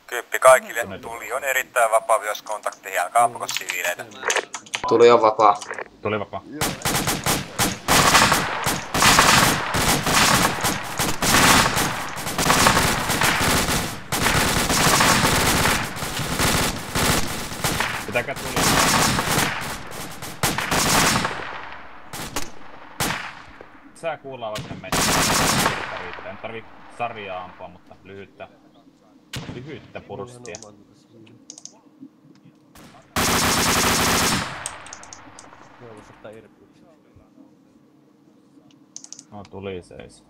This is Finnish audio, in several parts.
Kyppi kaikille. Tuli on erittäin vapaa myös kontakti. Älkää ampuko siviileitä. Tuli on vapaa. Tuli vapaa. Pitäkää tuli. Sää kuullaan vaikka ne metsät. En tarvii sarjaa ampua, mutta lyhyttä purustia. No tuli seis.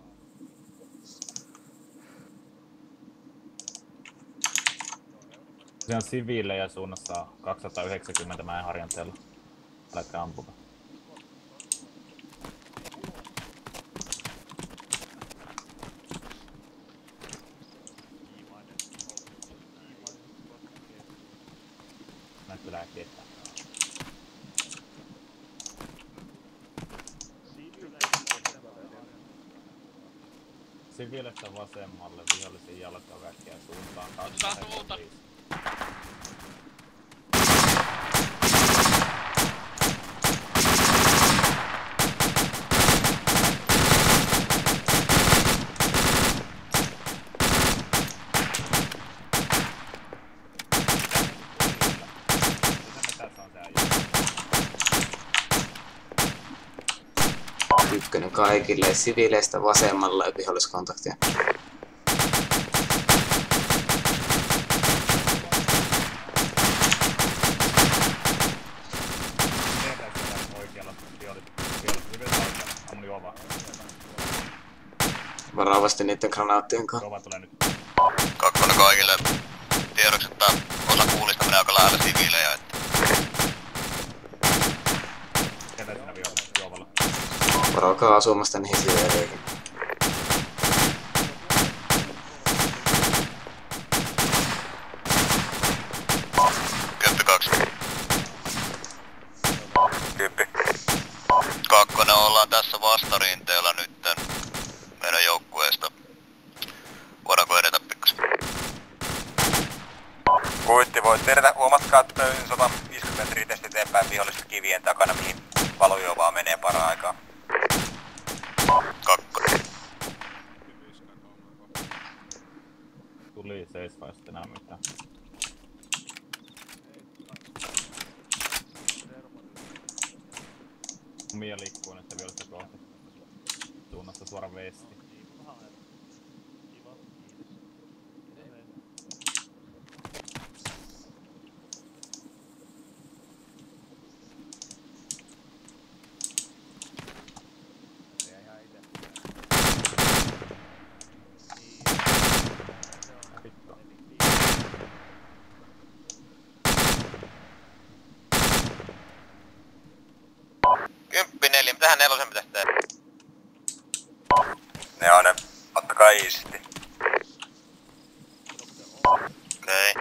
Se on siviilejä suunnassa 290 mäen harjanteella. Älkää ampuka. Näyttö lääkkeettä. Siviilestä vasemmalle, vihollisen jalkaväkkiä suuntaan 285. Ykkönen kaikille siviileistä vasemmalla ja viholliskontaktia. Varovasti niiden granaattien kanssa. Kakkonen kaikille. Tiedoksi, että osa kuulista menee aika lähellä siviilejä. Varokaa asumasta niihin siviileihin. Kymppi 2. Kymppi. Kakkonen, ollaan tässä vastarinteellä nytten meidän joukkueesta. Voidaanko edetä pikkasen? Kuitti, voit edetä. Huomatkaa, että 150 metriä tästä eteenpäin vihollista kivien takana, mihin valojuovaa menee para-aikaa. Kakkonen. Tuli 7 sitten enää mitään. Mia liikkuu nyt vihollista kohti. Suunnassa suora vesti. Kymppi 4, mitähän nelosen pitäis tehdä? Ne on ne, ottakaa iisisti. Okei.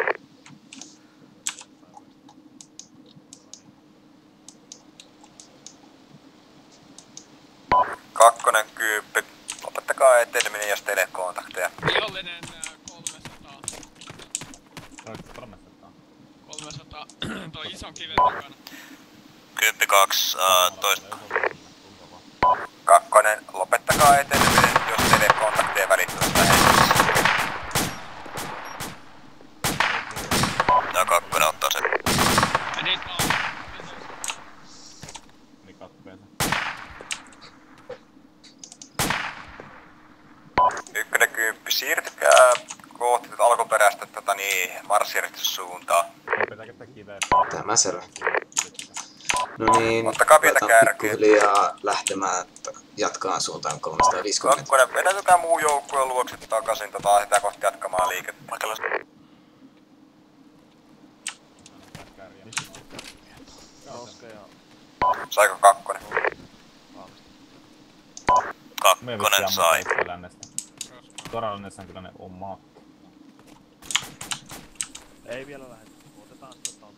Kakkonen, kymppi. Lopettakaa eteneminen, jos teille kontakteja. Vihollinen 300. 300. 300. Toi ison kiven takana. Kymppi 2, toista. Kakkonen, lopettakaa eteneminen, jos teille kontakteja välittömästi lähestyessä. Tää kakkonen ottaa sen. Menit vaan. Niin katpeeta. Ykkönen, kymppi, siirtykää kohti tätä alkuperäistä marssijärjestyssuuntaa. Pitääkö tää kiveä? Tämä selvä. No niin, Ottakaa pientä kärkeä. pikkuhiljaa lähtemään jatkaan suuntaan 350. Kakkonen, vedätykää muu joukkueen luokse takaisin, sitä kohti jatkamaan liikettä. Saiko kakkonen? Kakkonen sai. Torallinen on kyllä ne omaa. Ei vielä lähde. Otetaan sitä taas.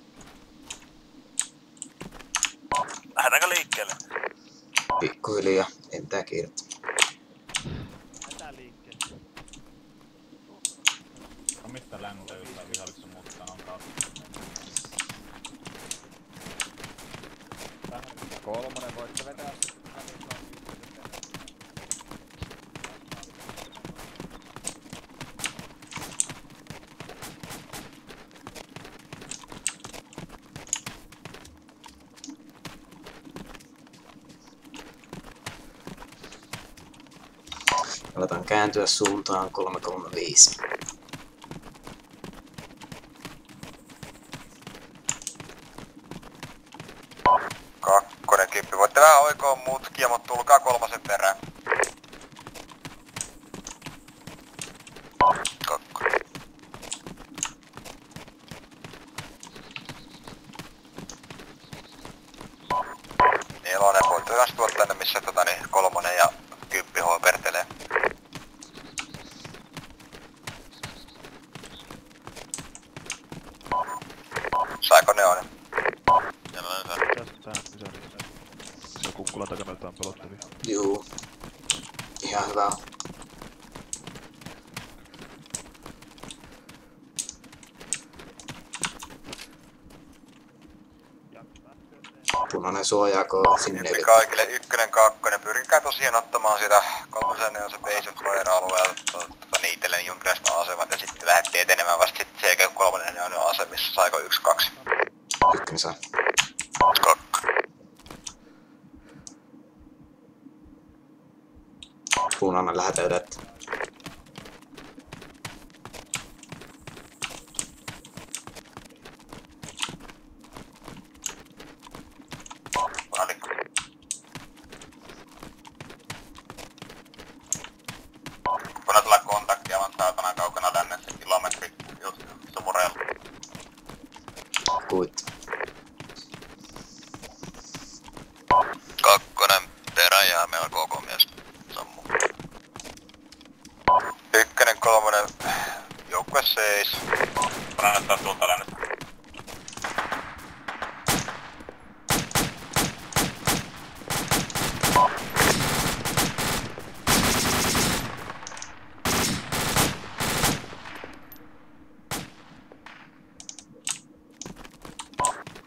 Lähdetäänkö liikkeelle? Pikkuhiljaa, ei mitään kiirettä. Lähdetään liikkeelle. No mistä lännen? mitä jostain vihollista muuttaa on kautta. Kolmonen voitte vetää sitten. Aletaan kääntyä suuntaan 335. Kakkonen kippi. Voitte vähän oikoa mutkia, mutta tulkaa kolmosen perään. Kakkonen. Nelonen. Voitte myös tuoda tänne, missä kolmonen ja kyppi hoipertelee. Saiko neonen? Nelonen saa. Tähän pysäriin. Se on kukkulan takana jotain pelottavia. Juu. Ihan hyvä. Punainen suojaako sinne Kippi yli. kaikille. Ykkönen, kakkonen. Pyrkikää tosiaan ottamaan sitä kolmosen ja se base alueelta niitellen jonkinlaista asemat ja sitten lähdettiin etenemään vasta sitten sen jälkeen kolmonen on jo asemissa. Saiko 1, 2? Ykkönen saa. 2. Punainen läheteydettä. Punalikko. Kunhan tulee kontaktia, vaan saatana kaukana tänne se kilometri just sumureilla. Kuitti. Kakkonen peräjää, meillä on koko mies sammu. Ykkönen, kolmonen, joukkue 6. Kannattaa tuolta lännestä.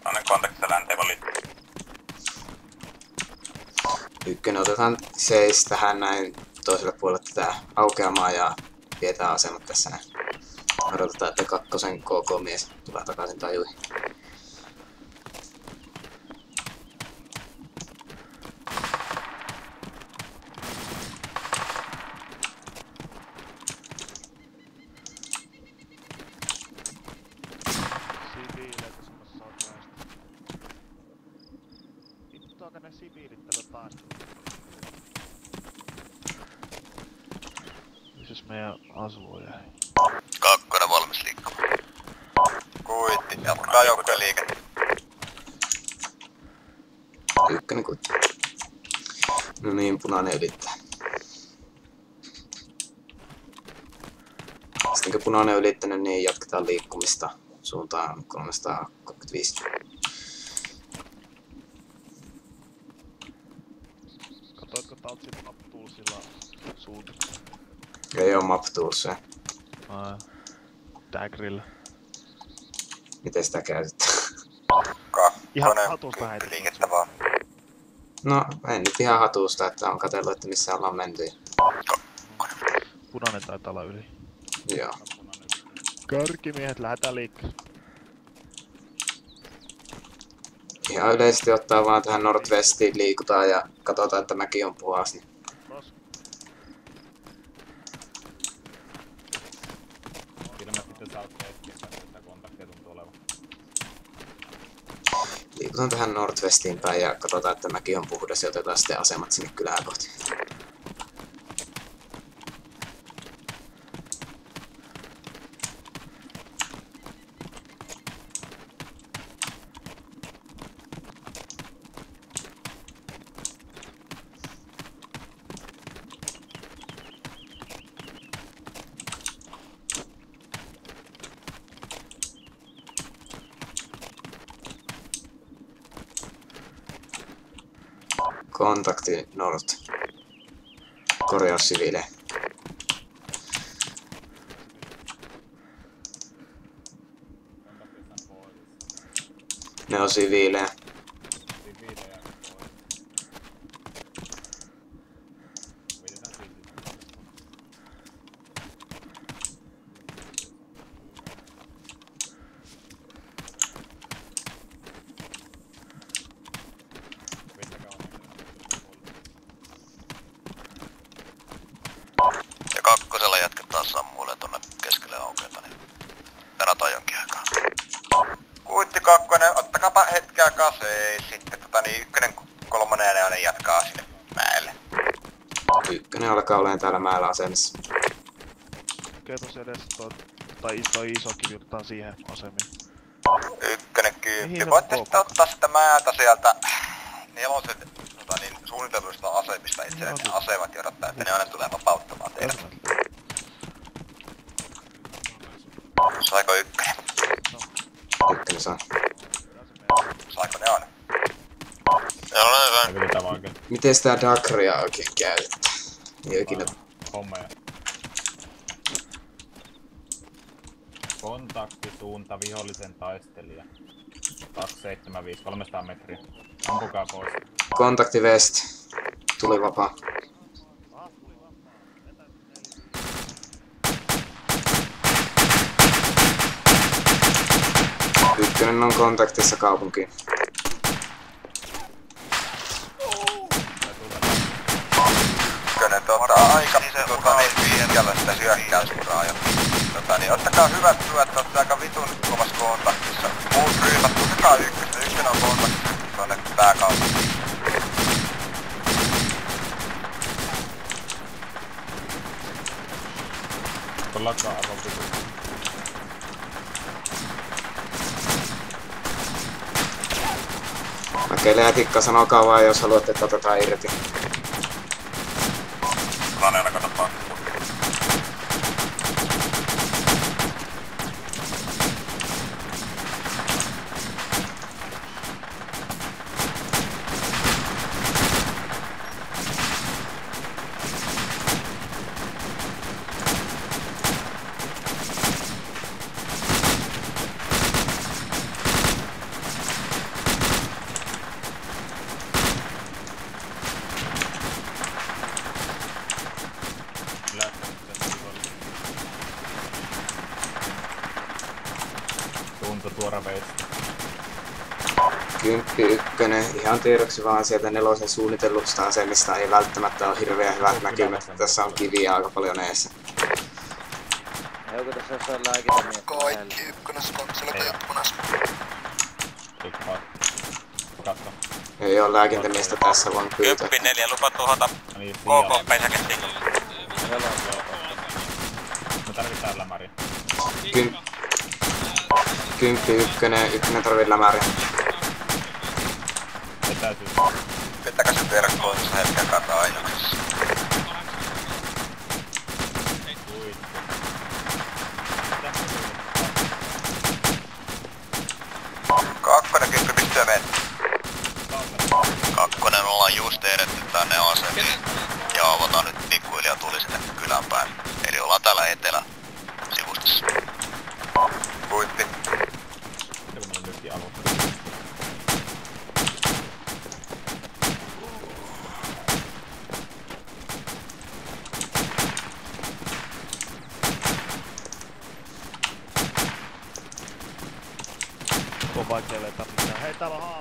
Annan kontaktissa länteen valittu. Ykkönen otetaan 6 tähän näin toiselle puolelle tätä aukeamaa ja pidetään asemat tässä näin. Odotetaan, että kakkosen KK-mies tulee takaisin tajuihin. Siviileitä semmossa on väestö. Vittuaako ne siviilit tällä päästä? Missäs meidän asuu jäi? Kakkonen valmis liikkumaan. Kuitti, jatkaa joukkojen liikettä. Ykkönen kuitti. No niin, punainen ylittää. Sitten kun punainen on ylittänyt, niin jatketaan liikkumista suuntaan 335. Katoitko Taltsin map toolsilla suuntaan? Ei oo map toolsia. Dagrilla. Miten sitä käytetään? Ihan Kakkonen, hatusta kymppi heitetään. liikettä vaan. No, en nyt ihan hatusta, että on katsellut, että missä ollaan menty. Punainen taitaa olla yli. Joo. Kärkimiehet, lähdetään liikkeelle. Ihan yleisesti ottaa vaan tähän Northwestiin liikutaan ja katsotaan, että mäki on puhas. Niin Tos. Ilmeisesti te saatte etsiä sitä kontaktia tuntuu olevan. liikutaan tähän Northwestiin päin ja katsotaan, että mäki on puhdas ja otetaan sitten asemat sinne kylää kohti. Kontakti North. Korjaus siviilejä. Ne on siviilejä. Siviilejä pois. Yritetään siviilejä. Ja kakkosella jatketaan sammuille tonne keskelle aukeata, niin venataan jonkin aikaa. Kuitti kakkonen, ottakapa hetkeä kaseis, sitten ykkönen, kolmonen ja neonen jatkaa sinne mäelle. Ykkönen alkaa olemaan täällä mäellä asemissa. Okei, tossa edessä toi iso kivi otetaan siihen asemiin. Ykkönen kymppi. Mihin Voitte se sitten ottaa sitä määtä sieltä nelosen suunnitelluista asemista itselleen ne asemat ja odottaa, että neonen tulee vapauttamaan teidät. Saiko ykkönen? Ykkönen saa. Saiko neonen? Ja kyllä tämä oikein Miten sitä Dakria oikein käytetään? Ei ikinä. hommeja. Kontaktisuunta vihollisen taistelija. 275, 300 metriä. Ampukaa pois. Kontakti West. Tuli vapaa. Ykkönen on kontaktissa kaupunkiin. Ykkönen aika pitkällä sitä syökkäysuraa jo. Ottakaa hyvät syöt, olette aika vitun kovassa kontaktissa. Muut ryhmät, ottakaa ykkönen. Ykkönen on kontaktissa tonne pääkaupunkiin. Tuollakaan aivan vitu. Okei, Lääkikka, sanokaa vaan, jos haluatte, että otetaan irti. Laneella kato pakku. Suunta tuora veis. Kymppi ykkönen, ihan tiedoksi vaan sieltä nelosen suunnitellusta asemista ei välttämättä ole hirveän hyvät näkymät. Tässä on kiviä aika paljon eessä. Eikö tässä jossain lääkintämies? Koitti ykkönes, konsolita jatkunas. Tikkaa. Katso. Ei oo lääkintämiestä tässä, voin pyytää. Kymppi 4, lupa tuhota No niin, KK-pensäkettiin. me tarvitaan lämäri. Kymppi ykkönen, ykkönen tarvii lämäriä. Etäisyys. Pitäkää se verkkoon tässä hetken kantaa ainoksessa. Kakkonen kymppi pystyy mennä. Kakkonen ollaan just edetty tänne asemiin. Ja avataan nyt pikkuhiljaa tuli sinne kylän päin. Eli ollaan täällä etelä sivustossa. Kuitti. Semmonen nytkin alusta. On vaikea vetää mitään. Hei, täällä on haava.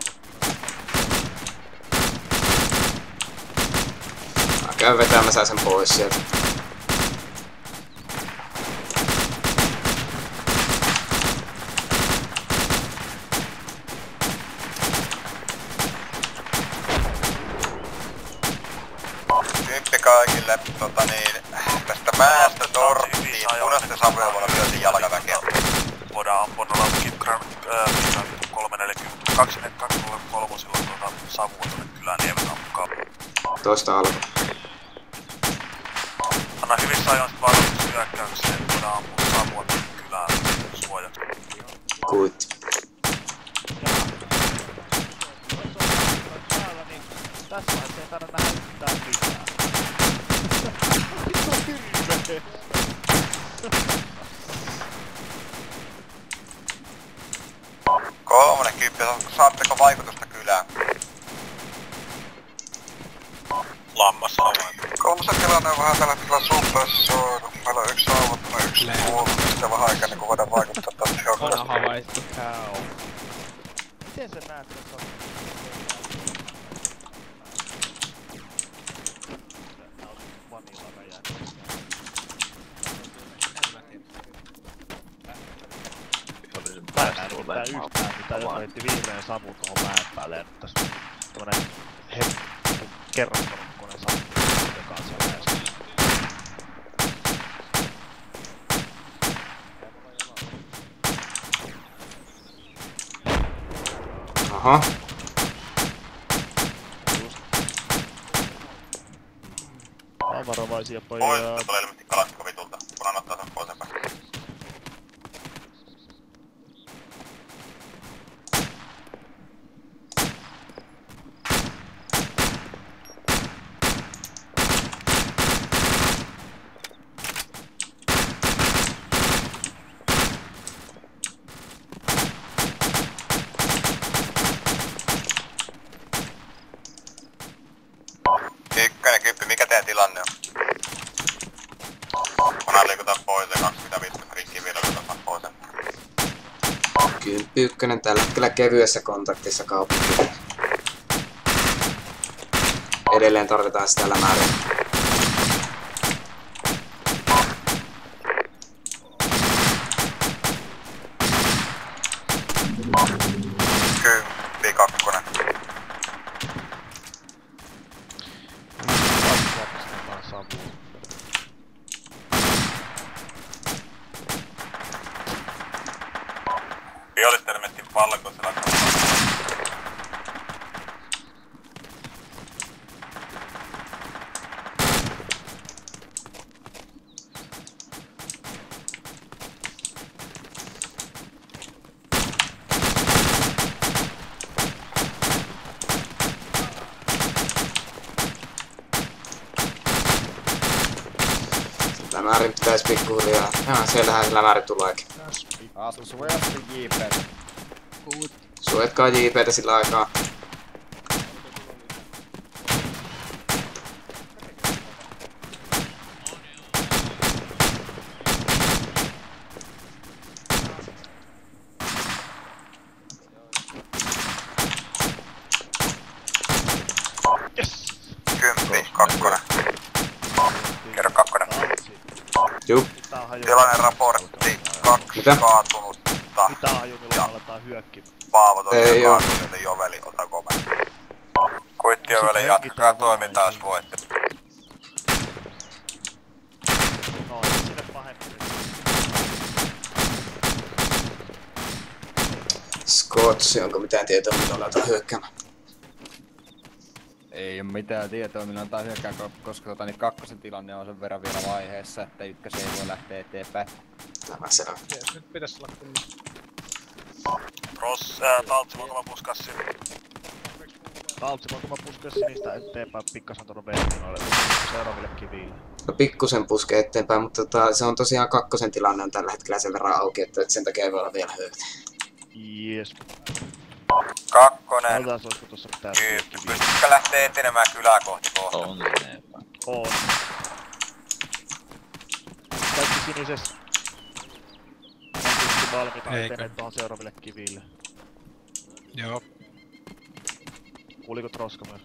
Mä käyn vetämässä sen pois sieltä. Kymppi kaikille tästä mäestä torttiin punaisten savuja voidaan myösin jalkaväkeä. Voidaan ampua noilla Kipkran 343 silloin savua tuonne kylään niemen ampukaa. Toista alkoi. Anna hyvissä ajoin sit varoitus hyökkäykseen, että voidaan ampua savua tuonne kylään suojaksi. Kuitti. Tässä vaiheessa ei tarvitse nähdä yhtään mitään. Vittu hirveä! Kolmonen kymppi Saatteko vaikutusta kylään? Lammas avain. Kolmosen tilanne on vähän tällä hetkellä suppressoitu. Meillä on yksi saavuttanut, yksi kuullut. Sitä vähän aikaa niin voidaan vaikuttaa tästä tehokkaasti. On havaittu. Miten sä näet, että se on... Vanilla räjähdys. Mä en näe mitään yhtään, mitä joku heitti vihreän savun tuohon mäen päälle ja nyt tässä on tämmönen kerrostorukkoinen savu, joka on siellä äsken. Aha. Vaan varovaisia pojia. Pois, tulee ilmeisesti kalastikko vitulta. Kunhan ottaa sen pois päin. Ykkönen, kyppi, mikä teidän tilanne on? Kunhan liikutaan pois ja 25 rikkiä vielä liikutaan pois. Kymppi ykkönen tällä hetkellä kevyessä kontaktissa kaupunkiin. Edelleen tarvitaan sitä lämääriä. Kymppi, kakkonen. Vihollistermettin valkoisella Lämäärin pitäis pikkuhiljaa. Jaa, siellähän se lämääri tuleekin. Aasu suojasti JP:tä. Suojatkaa JP:tä sillä aikaa. Kymppi, kakkonen. Kerro kakkonen. Juu. Tilanne raportti, 2 Mitä? kaatunutta. Mitä ajumilla aletaan hyökkimään? Paavo Ei tosiaan oo. kaatunut, joten Joveli, ota komento. Kuitti Joveli, jatkakaa toimintaa jos voitte. No, ei sinne pahempi. Scots, onko mitään tietoa, mitä aletaan hyökkäämään? Ei oo mitään tietoa, millä antaa hyökkää, koska niin kakkosen tilanne on sen verran vielä vaiheessa, että ykkösen ei voi lähteä eteenpäin. Tämä se on. Nyt pitäis olla kunnossa. Taltsi, voinko mä puskaa sinne? Taltsi, voinko mä puskea sinistä eteenpäin pikkasen tuonne vertinoille seuraaville kiville? No pikkusen puskee eteenpäin, mutta se on tosiaan kakkosen tilanne on tällä hetkellä sen verran auki, että sen takia ei voi olla vielä hyökätä. Jees. Kakkonen, Katsotaan, olisiko tossa mitään kymppi. kiviä. Pystytkö lähtee etenemään kylää kohti kohta? On. Kaikki sinisessä. On tietysti valmiita etenee tuohon seuraaville kiville. Joo. Kuuliko Troska myös?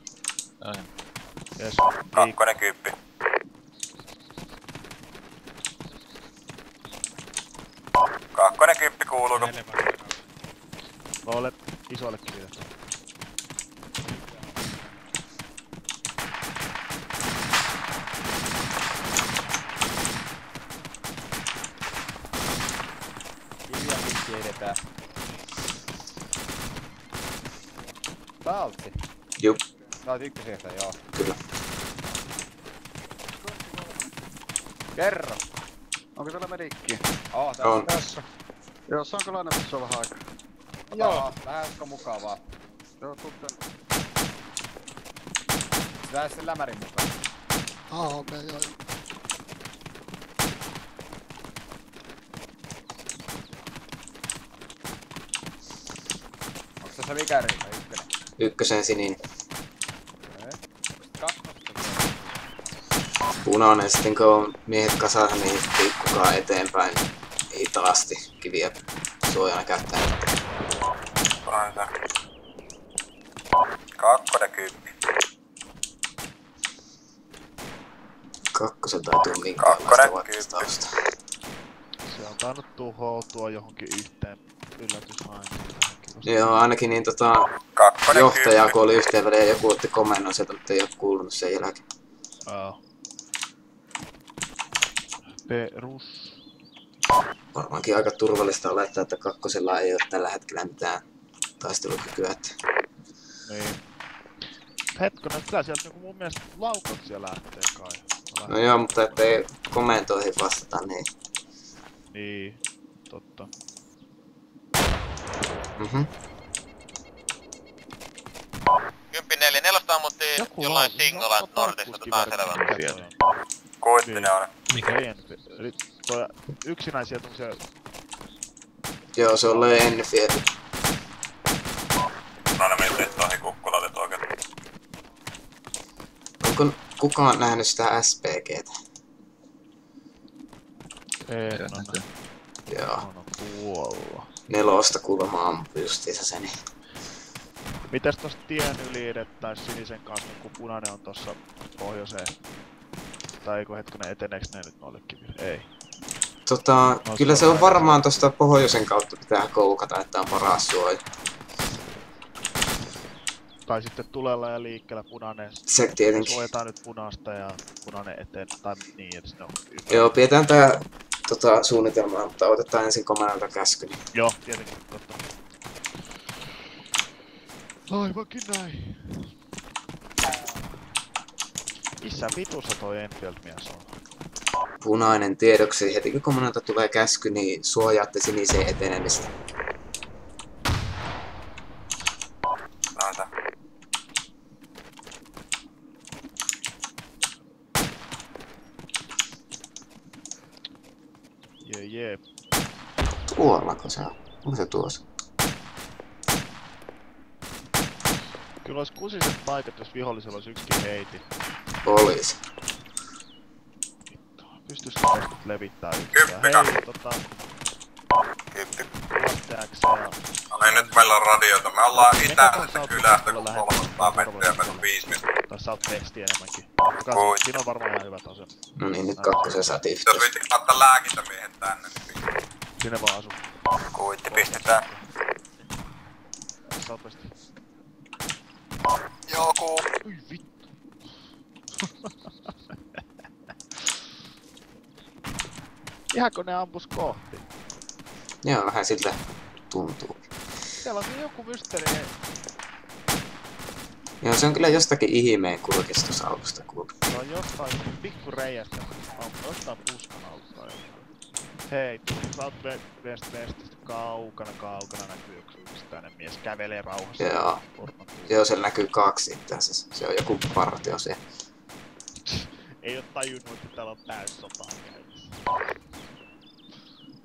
Jes. Kakkonen, kymppi. Kakkonen, kymppi, kuuluuko? Ole isoille kiville. Kiviä pitkin edetään. Taltsi. Juu, Sä oot ykkösestä, joo. kyllä. Kerro. Onko täällä medikki? Oo, tässä. On. Tässä. Joo, saanko lainata sua vähän aikaa? Joo. Lähdetkö mukavaa? Joo, tuu tänne. Lähde sen lämärin mukaan. Okei, joo. Onks se se mikä ryhmä? Ykkönen. Ykkösen sininen. Kakkosta. Punainen sitten kun on miehet kasassa, niin liikkukaa eteenpäin hitaasti kiviä suojana käyttäen. Punainen. Kakkonen 10. Kakkoselta ei tuu minkäänlaista vastausta. Se on tainnut tuhoutua johonkin yhteen yllätysaineeseen. Joo, ainakin niin Kakkonen johtaja 10. kun oli yhteen väliin ja joku otti komennon sieltä, mutta ei oo kuulunut sen jälkeen. Perus. Varmaankin aika turvallista olettaa, että kakkosella ei oo tällä hetkellä mitään taistelukykyä. Niin. Hetkonen, kyllä sieltä niinku mun mielestä laukot siellä lähtee kai. No joo, mutta ettei komentoihin vastata, niin... Niin, totta. Mhm. 10-4, 4 ammuttiin jollain Singolan Nordista, otetaan selvä. Kuittinen on. Mikä? Eli toi yksinäisiä tommosia... Joo, se on Enfield. No ne meni toihin kukkulalle oikein. Onko kukaan nähnyt sitä SPGtä? Ei, no. Joo. No tuolla. 4 kuulemma ampui justiinsa sen. Mitäs tosta tien yli edettäis sinisen kanssa, kun punainen on tossa pohjoiseen? Tai eikö hetkonen, eteneeks ne nyt noille kiville? Ei. Kyllä se on varmaan tosta pohjoisen kautta pitää koukata, että on paras suoja. Tai sitten tulella ja liikkeellä punainen. Se tietenkin. Suojataan nyt punaista ja punainen eteen, tai niin, että sinne on ympäri. Joo, pidetään tää suunnitelmaa, mutta otetaan ensin komennalta käsky. Niin. Joo, tietenkin, totta. Aivankin näin. Missä vitussa toi Enfield-mies on? Punainen tiedoksi. Heti kun komennalta tulee käsky, niin suojaatte siniseen etenemistä. Näitä. Jee. Tuollako se on? Onko se tuossa? Kyllä olisi kusiset paikat, jos vihollisella olisi yksikin heiti. Olisi. Pystyisikö tästä levittää yhtään? Hei, X ja... Ai nyt meillä on radioita. Me ollaan itäisessä kylästä, kun 300 metriä meillä on 5 metriä. Tai sä oot teksti enemmänkin. Siinä on varmaan ihan hyvät asemat. No niin, nyt kakkosen saatiin Jos yhteys. viitti ottaa lääkintämiehet tänne, niin Sinne vaan asu. kuitti pistetään. Sä oot vesti. Joku. Ui vittu. Ihanko ne ampus kohti? Joo, vähän siltä tuntuu. Siellä on joku mysteeri. Joo, se on kyllä jostakin ihmeen kulkistusautosta kuullut. Se on jostain pikku reiästä. Jostain puskan alta. Hei, sä oot vestistä kaukana näkyy joku yksittäinen mies kävelee rauhassa. Joo. Joo, siellä näkyy 2 itse asiassa. Se on joku partio siellä. Ei oo tajunnut, että täällä on täyssotaa käynnissä.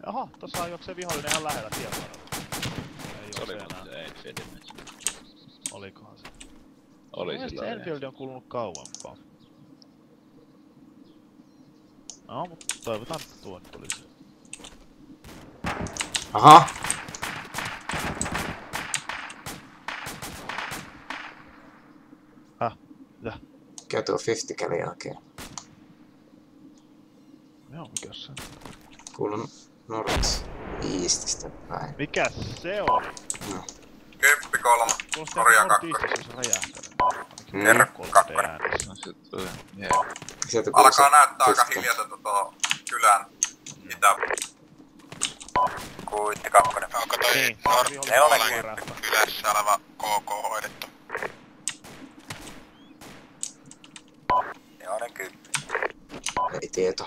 Jaha, tossa on juoksee vihollinen ihan lähellä tienvarrella. Ei oo se enää. Olikohan se? Oli sillä se Enfield on kulunut kauempaa. No, mutta toivotaan, että tuo nyt olisi. Aha! Mitä? Mikä tuo 50 kävi jälkeen? Joo, mikäs se? Kuulun Norwich Eastistä päin. Mikä se oli? No. 10-3. Korjaa 2. Jos räjähtänyt. Kerro 2. Alkaa näyttää aika hiljaiselta tuo kylän itä. Kuitti 2. Onko toi Niin, Nelonen kylässä oleva KK hoidettu? Nelonen 10. Ei tieto.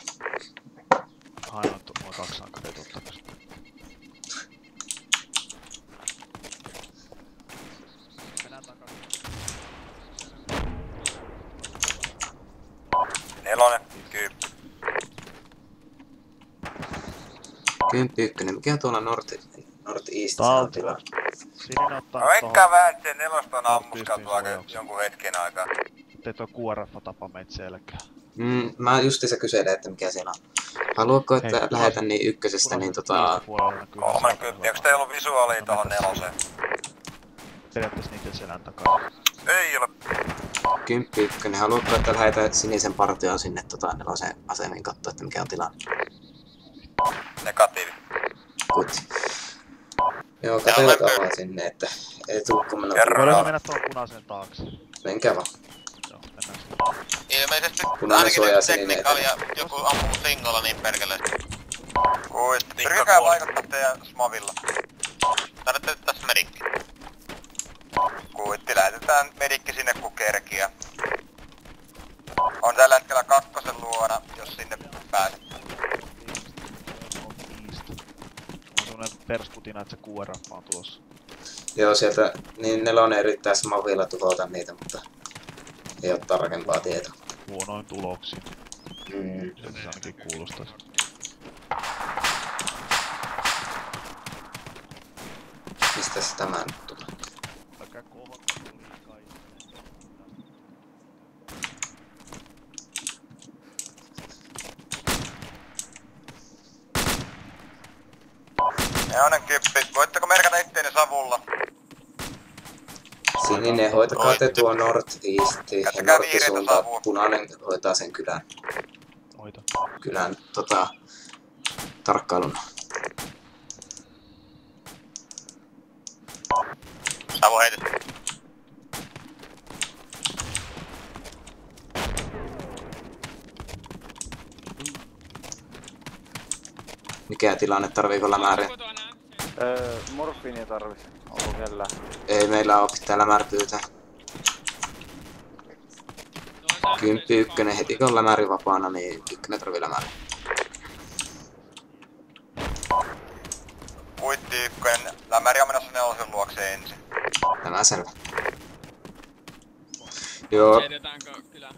Ainoa mulla 2 sankareita ottamassa. Nelonen 10. 10-1. Mikä tuolla North East on tila. Sininen ottaa No enkä vähän sen nelosta on ammuskeltu aika suojaukseen. jonkun hetken aikaa. Ettei toi QRF tapa meitä selkää. Mä justiinsa kyselen, että mikä siellä on. Haluatko, että Hei, lähetän niin ykkösestä, niin 30, onks teillä visuaalia tohon neloseen? Periaatteessa niiden selän takaa. Ei ole. 10-1, niin haluatko, että lähetän sinisen partioon sinne nelosen asemiin katsoa, että mikä on tilanne? Negatiivi. Kuti. Joo, katselkaa vaan sinne, että ei tuu kumman Voidaan mennä tuon punaisen taakse. Menkää vaan. Joo, mennään sinne. Ilmeisesti Punainen ainakin suojaa nyt sininen tekniikalla ja joku ampuu singolla niin perkele. Kuitti. Pyrkää vaikuttaa teidän smavilla. Tarvitte tässä medikki. Kuitti, lähetetään medikki sinne kun kerkiä. On tällä hetkellä kakkosen luona, jos sinne pääset. On semmonen perskutina, että se QRF on tulossa. Joo, sieltä niin nelonen yrittää smavilla tuhota niitä, mutta ei oo tarkempaa tietoa. Huonoin tuloksin. Mm. Se ainakin kuulostais. Mistäs tämä nyt tulee? Älkää kohottaa liikaa itse. Neonen kyppi, voitteko merkata itteeni savulla? Sininen, hoitakaa te tuo North East ja Käyttäkää North vihreitä suunta. savua. Punainen hoitaa sen Hoita. kylän tarkkailun. Savu heitetty. Mikä tilanne, tarviiko lämäriä? Morfiinia tarvis. Onko kellään? Ei meillä oo pitää lämäri pyytää. 10-1, heti kun on lämäri vapaana, niin 1 tarvii lämäri. Kuitti ykkönen, lämäri on menossa nelosen luokse ensin. Tämä selvä. Joo. Siedetäänkö kylä?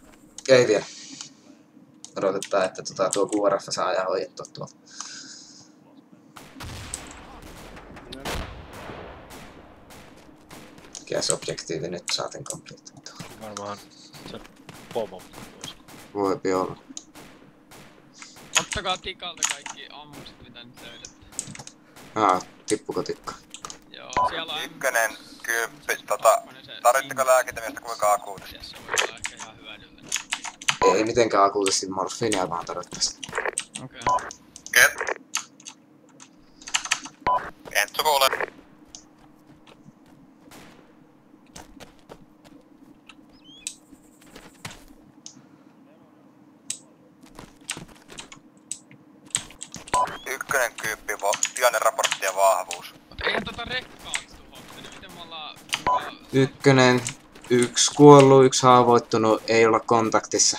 Ei vielä. Odotetaan, että tuo QRF saa ajaa hoidettua tuolta. Mikäs objektiivi nyt saatiin kompliittua? Varmaan se pomo. Voipi olla. Ottakaa tikalta kaikki ammukset mitä nyt löydätte. Tippuko tikka? Joo, siellä on Ykkönen, kymppi, tarvitteko lääkintämiestä kuinka akuutisesti? se voi olla ehkä ihan hyödyllinen. Ei mitenkään akuutisti morfiinia vaan tarvittaisi. Okei. Entsu kuule. Ykkönen kymppi, raportti ja vahvuus. Mut eihän tota rekkaa tuhottu, niin miten me ollaan... 1 kuollut, 1 haavoittunut, ei olla kontaktissa.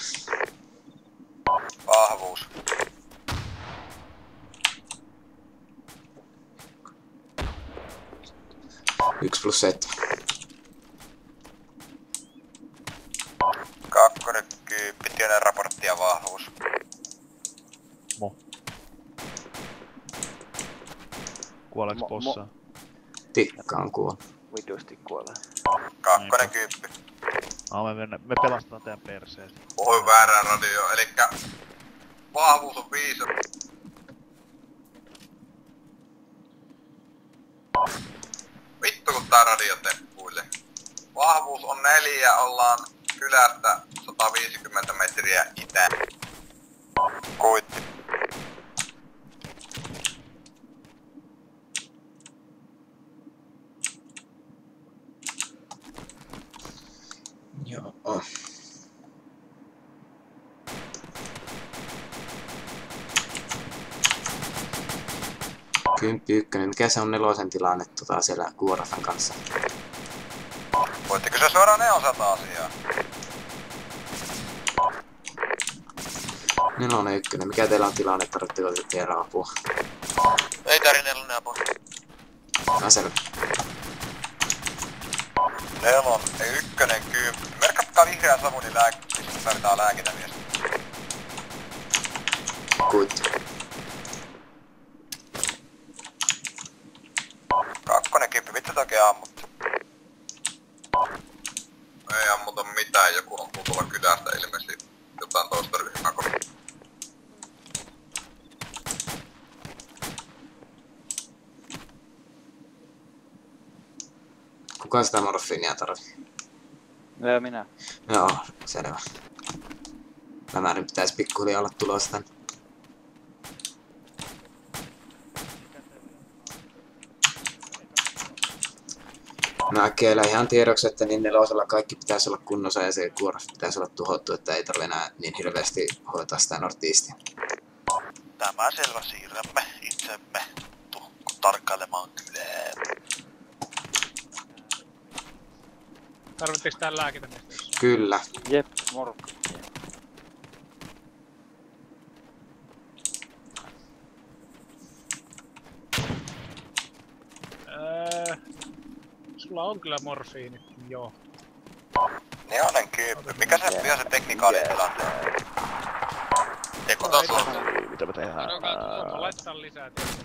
Vahvuus. +7. Kakkonen kymppi, raportti ja vahvuus. Mo. Kuoleeks possaa? Tikka on kuollut. Vitusti kuolee. Kakkonen kymppi. Me pelastetaan teidän perseet. Puhuin väärään radio, elikkä vahvuus on 5. Vittu kun tää radio temppuille. Vahvuus on 4, ollaan kylästä 150 metriä itään. Kuitti. Joo. 10-1, mikä se on nelosen tilanne siellä QRFn kanssa? Voitteko se suoraan neoselta asiaa? 4-1, mikä teillä on tilanne, tarvitteko te vielä apua? Ei tarvi 4 apua. Selvä. 4, ykkönen kymppi. Merkatkaa vihreä savu, niin tarvitaan lääkintämiestä. Kuitti. kakkonen kippi, vitsi oikein ammuttu. Ei ammuta mitään, joku ampuu tuolla kylästä ilmeisesti jotain toista ryhmää. Kuka sitä morfiinia tarvii? Minä. Joo, selvä. Nämä nyt pitäis pikkuhiljaa olla tulossa tänne. No äkkiä ihan tiedoksi, että niin nelosella kaikki pitäisi olla kunnossa ja se kuoras pitäisi olla tuhottu, että ei tarvitse enää niin hirveästi hoitaa sitä nortiistia. Tämä selvä, siirrämme itsemme tarkkailemaan kylää. Tarvittiinko tää lääkintämiestä? Kyllä. Jep, moro. Sulla on kyllä morfiini, joo. Neonen kymppi. Mikä se vielä se teknikaalinen tilanteen? Tekotaso. Mitä me tehdään? Laitetaan lisää tietoa.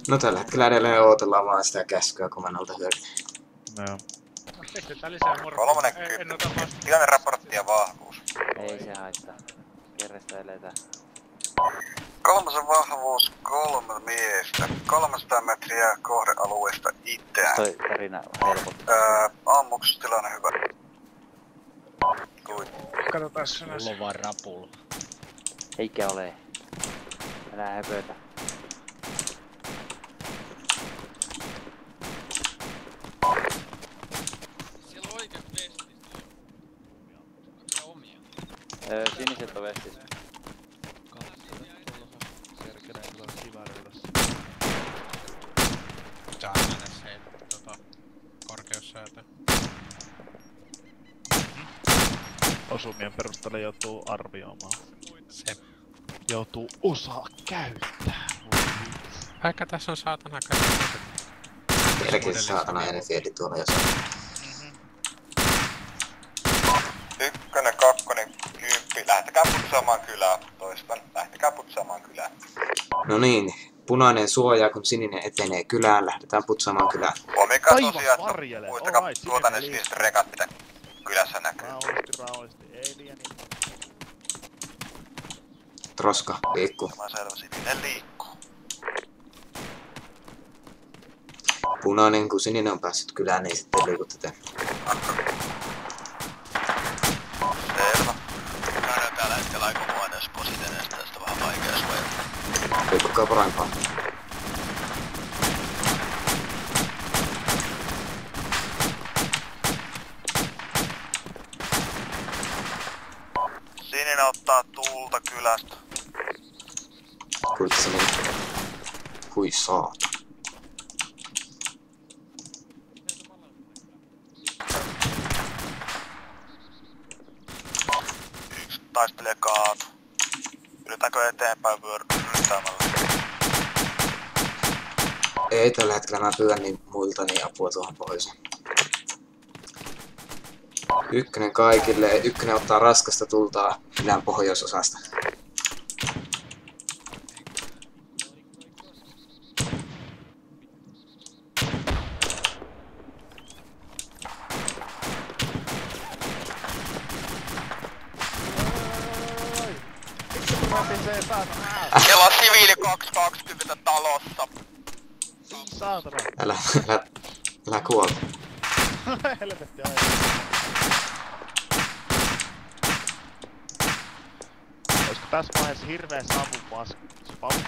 No tällä hetkellä edelleen ootellaan vaan sitä käskyä komennolta hyödyä. No. Pistetään lisää morfiini. Kolmonen kymppi. Tilanne raportti ja vahvuus. Ei se haittaa. Kerrasta eletään. Kolmosen vahvuus, 3 miestä. 300 metriä kohdealueesta itseään. Toi tarina helpottaa. Ammuksutilanne hyvä. Katsotaan se näin. Mulla on vaan rapulla. Eikä ole. Älä höpötä. Siellä on oikeat vestit. Onko omia? Siniset on vestissä. Tää on edes heitä korkeussäätö. Osumien perusteella joutuu arvioimaan. Se. Joutuu osaa käyttää. Vaikka tässä on saatana kaikki. Vieläkin se saatana Enfieldi tuolla jossain. Ykkönen, kakkonen, kymppi. Lähtekää putsaamaan kylää. Toistan. Lähtekää putsaamaan kylää. No niin, punainen suojaa kun sininen etenee kylään, lähdetään putsaamaan kylään. Huomioikaa Aivan tosiaan, varjele. että muistakaa Alright, tuota ne sininen siis rekat, mitä kylässä näkyy. Rauhallisesti. Ei liian niin. Troska, liikkuu. Tämä selvä, sininen liikkuu. Punainen kun sininen on päässyt kylään, niin sitten liikutte te. Selvä. Käydään täällä hetkellä aika huoneessa positeneesta, tästä vähän vaikea suojata. Liikkukaa parempaa. Sininen ottaa tuulta kylästä. Kuinka se meni? Hui saata. Yksi taistelee kaatu. Yritetäänkö eteenpäin ryntäämällä? Ei tällä hetkellä mä pyydän niin muilta niin apua tuohon pohjoiseen. Ykkönen kaikille. Ykkönen ottaa raskasta tultaa kylän pohjoisosasta. Siellä on siviili 220 talossa. Saatana. Älä kuole. Helvetti aina. Olisiko tässä vaiheessa hirveä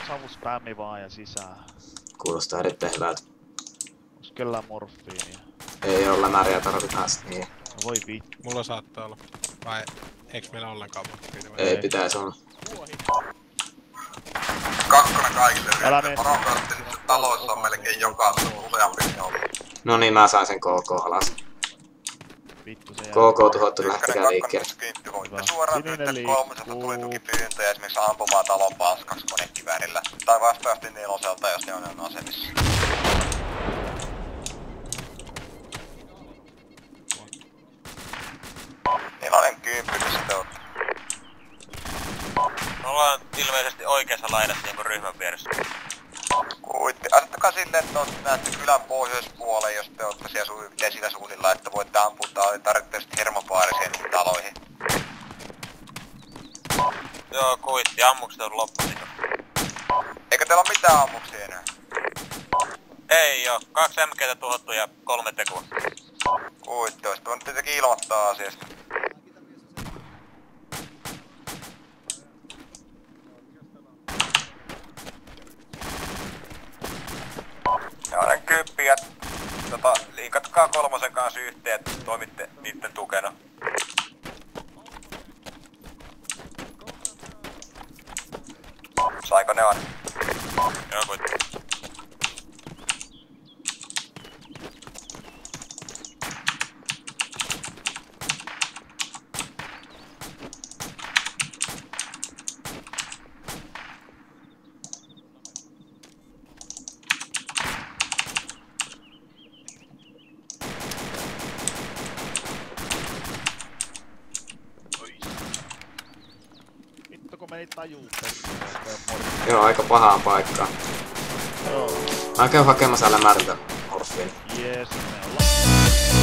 savuspämmi vaan ja sisään? Kuulostaa erittäin hyvältä. Olis kellään morfiinia? Ei oo lämäriä tarvitaan sit niin. No voi vittu. Mulla saattaa olla. Vai eiks meillä ollenkaan morfiinia? Ei pitäis olla. Kakkonen kaikille. Älä mene. Varokartti taloissa on melkein jokaisessa useampi ollut. No niin, mä sain sen KK alas. Vittu se KK tuhottu, lähtekää liikkeelle. Voitte suoraan pyytää kolmoselta tulitukipyyntöjä esimerkiksi ampumaan talon paskaksi konekiväärillä. Tai vastaavasti neloselta, jos ne on asemissa. Nelonen kymppi, missä te ootte? Me ollaan ilmeisesti oikeassa laidassa niinku ryhmän vieressä. Kuitti. Asettakaa silleen, että on näette kylän pohjoispuoleen, jos te ootte siellä sillä suunnilla, että voitte amputtaa tarvittavasti hermopaarisiin taloihin. Joo, kuitti. Ammukset on loppuisin. Eikö teillä ole mitään ammuksia enää? Ei oo. 2 MG:tä tuhottu ja 3 tekua. Kuitti, oisit voinut tietenkin ilmoittaa asiasta. Ja olen kyppiä. Liikatkaa 3 kanssa yhteen, että toimitte niitten tukena. Saiko ne on? Joo, kuitti. Vittu kun meni tajuu. Joo, aika pahaan paikkaan. Joo. Mä käyn hakemassa lämärtä morfiin. Jees, me ollaan.